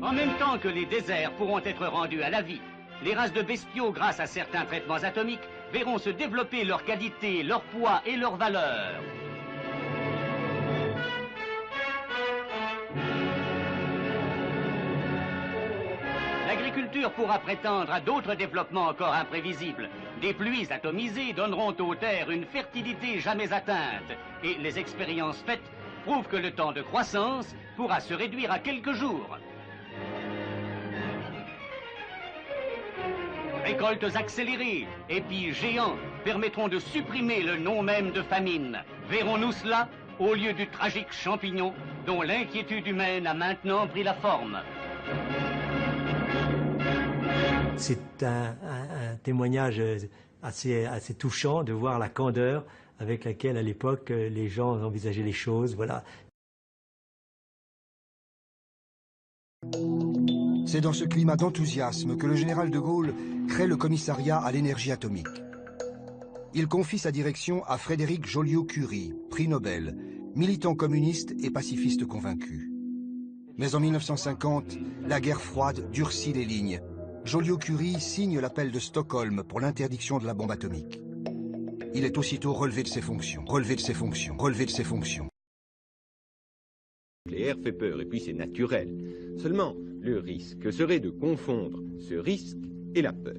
En même temps que les déserts pourront être rendus à la vie, les races de bestiaux, grâce à certains traitements atomiques, verront se développer leur qualité, leur poids et leur valeur. L'agriculture pourra prétendre à d'autres développements encore imprévisibles. Des pluies atomisées donneront aux terres une fertilité jamais atteinte. Et les expériences faites prouvent que le temps de croissance pourra se réduire à quelques jours. Récoltes accélérées, épis géants, permettront de supprimer le nom même de famine. Verrons-nous cela au lieu du tragique champignon dont l'inquiétude humaine a maintenant pris la forme? C'est un témoignage assez touchant de voir la candeur avec laquelle, à l'époque, les gens envisageaient les choses. Voilà. C'est dans ce climat d'enthousiasme que le général de Gaulle crée le commissariat à l'énergie atomique. Il confie sa direction à Frédéric Joliot-Curie, prix Nobel, militant communiste et pacifiste convaincu. Mais en 1950, la guerre froide durcit les lignes. Joliot-Curie signe l'appel de Stockholm pour l'interdiction de la bombe atomique. Il est aussitôt relevé de ses fonctions, relevé de ses fonctions, relevé de ses fonctions. Le nucléaire fait peur, et puis c'est naturel. Seulement, le risque serait de confondre ce risque et la peur.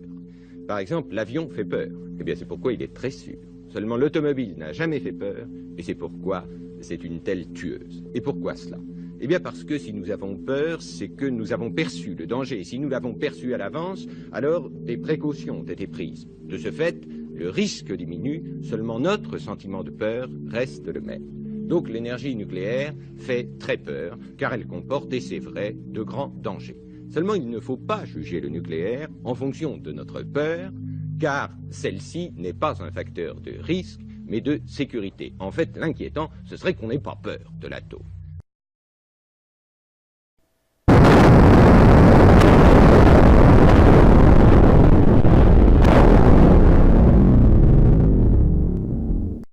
Par exemple, l'avion fait peur. Eh bien, c'est pourquoi il est très sûr. Seulement, l'automobile n'a jamais fait peur, et c'est pourquoi c'est une telle tueuse. Et pourquoi cela? Eh bien, parce que si nous avons peur, c'est que nous avons perçu le danger. Et si nous l'avons perçu à l'avance, alors des précautions ont été prises. De ce fait, le risque diminue, seulement notre sentiment de peur reste le même. Donc l'énergie nucléaire fait très peur, car elle comporte, et c'est vrai, de grands dangers. Seulement, il ne faut pas juger le nucléaire en fonction de notre peur, car celle-ci n'est pas un facteur de risque, mais de sécurité. En fait, l'inquiétant, ce serait qu'on n'ait pas peur de l'atome.